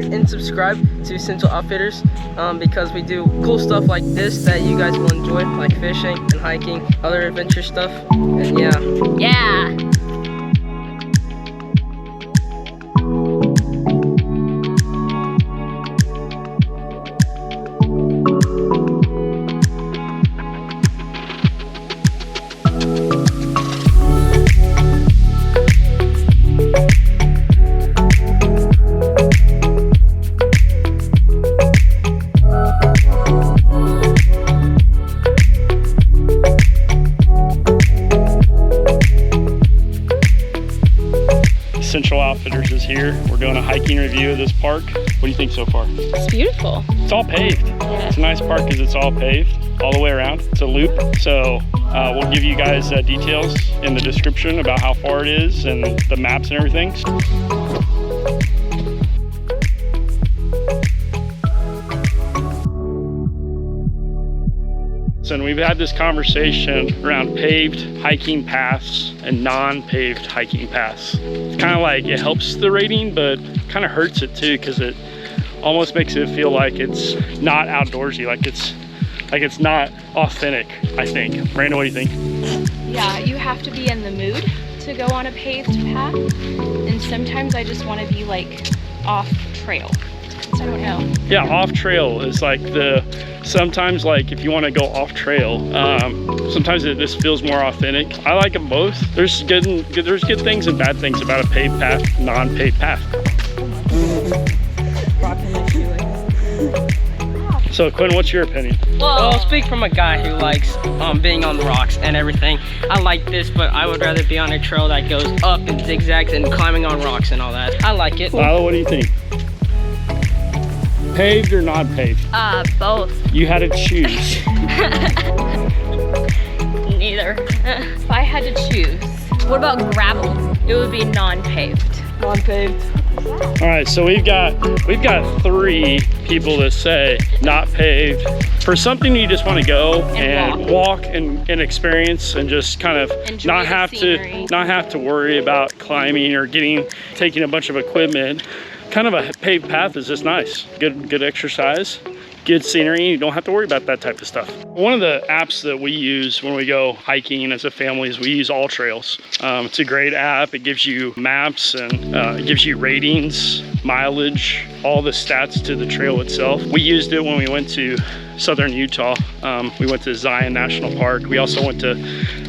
like and subscribe to Central Outfitters because we do cool stuff like this that you guys will enjoy, like fishing and hiking, other adventure stuff, and yeah. Yeah. Central Outfitters is here. We're doing a hiking review of this park. What do you think so far? It's beautiful. It's all paved. Yeah. It's a nice park because it's all paved all the way around. It's a loop. So we'll give you guys details in the description about how far it is and the maps and everything. And we've had this conversation around paved hiking paths and non-paved hiking paths. It's kind of like it helps the rating, but kind of hurts it too, because it almost makes it feel like it's not outdoorsy, like it's not authentic, I think. Brandon, what do you think? Yeah, you have to be in the mood to go on a paved path, and sometimes I just want to be like off trail. I don't know. Yeah, off trail is like sometimes like if you want to go off trail, sometimes this feels more authentic. I like them both. There's good things and bad things about a paved path, non-paved path. So Quinn, what's your opinion? Well, I'll speak from a guy who likes being on the rocks and everything. I like this, but I would rather be on a trail that goes up and zigzags and climbing on rocks and all that. I like it. Lila, what do you think? Paved or not paved? Both. You had to choose. Neither. If I had to choose, what about gravel? It would be non-paved. Non-paved. All right, so we've got 3 people that say not paved. For something you just want to go and walk and experience and just kind of not have to worry about climbing or taking a bunch of equipment. Kind of a paved path is just nice. Good exercise, good scenery. You don't have to worry about that type of stuff. One of the apps that we use when we go hiking as a family is we use All Trails. It's a great app. It gives you maps and it gives you ratings, mileage, all the stats to the trail itself. We used it when we went to southern Utah. We went to Zion National Park. We also went to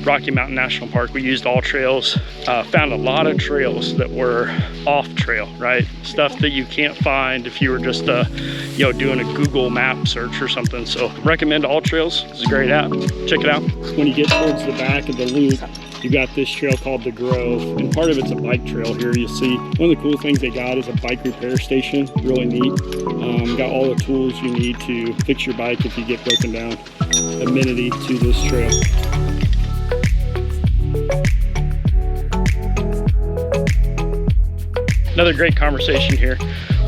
Rocky Mountain National Park. We used All Trails, found a lot of trails that were off trail, right? Stuff that you can't find if you were just doing a Google map search or something. So recommend All Trails. It's a great app. Check it out. When you get towards the back of the loop, you got this trail called the Grove, and part of it's a bike trail here. You see, one of the cool things they got is a bike repair station. Really neat. Got all the tools you need to fix your bike if you get broken down. Amenity to this trail. Another great conversation here.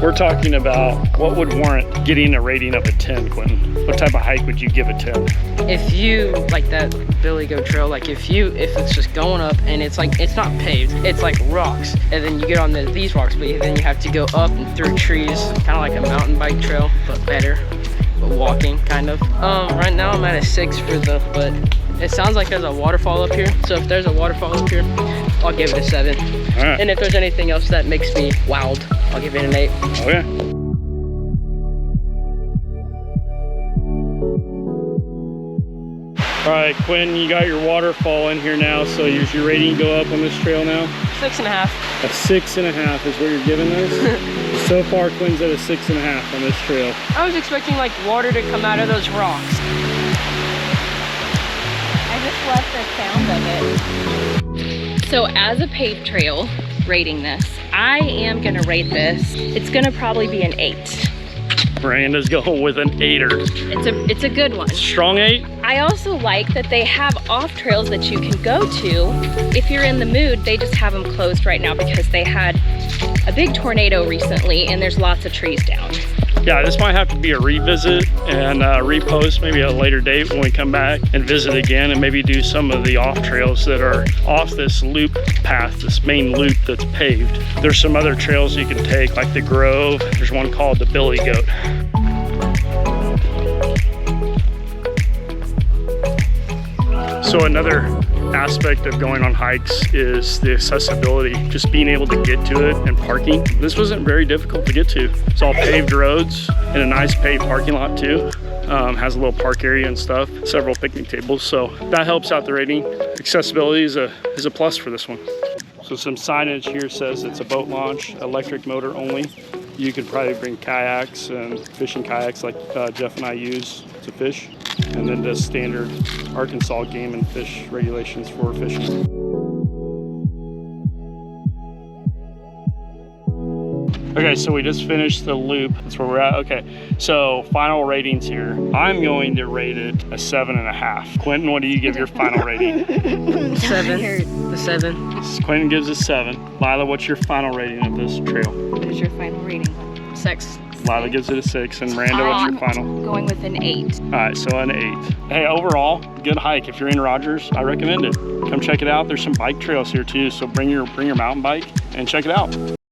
We're talking about what would warrant getting a rating of a 10, Quentin. What type of hike would you give a 10? If you like that Billy Goat Trail, like if it's just going up and it's not paved, it's like rocks, and then you get on these rocks, but then you have to go up and through trees, kind of like a mountain bike trail, but better, but walking kind of. Right now I'm at a 6 but it sounds like there's a waterfall up here, so if there's a waterfall up here, I'll give it a 7. All right. And if there's anything else that makes me wowed, I'll give it an 8. Okay. All right, Quinn, you got your waterfall in here now, so does your rating go up on this trail now? 6.5. A 6.5 is what you're giving this? So far, Quinn's at a 6.5 on this trail. I was expecting like water to come out of those rocks. I just love the sound of it. So as a paved trail, rating this, I am gonna rate this. It's gonna probably be an 8. Miranda's going with an 8er. It's a good one. Strong 8? I also like that they have off trails that you can go to. If you're in the mood, they just have them closed right now because they had a big tornado recently and there's lots of trees down. yeah, this might have to be a revisit and repost maybe at a later date when we come back and visit again, and maybe do some of the off trails that are off this loop path, this main loop that's paved. There's some other trails you can take, like the Grove. There's one called the Billy Goat. So another aspect of going on hikes is the accessibility, just being able to get to it, and parking. This wasn't very difficult to get to. It's all paved roads and a nice paved parking lot too. Has a little park area and stuff, several picnic tables, so that helps out the rating. Accessibility is a plus for this one. So some signage here says it's a boat launch, electric motor only. You could probably bring kayaks and fishing kayaks like Jeff and I use to fish. And then the standard Arkansas game and fish regulations for fishing. Okay, so we just finished the loop. That's where we're at. Okay, so final ratings here. I'm going to rate it a 7.5. Quentin, what do you give your final rating? 7. The 7. Quentin gives a 7. Lila, what's your final rating of this trail? What is your final rating? 6. Lila gives it a 6, and Miranda, what's your final? Going with an 8. All right, so an 8. Hey, overall, good hike. If you're in Rogers, I recommend it. Come check it out. There's some bike trails here too, so bring your mountain bike and check it out.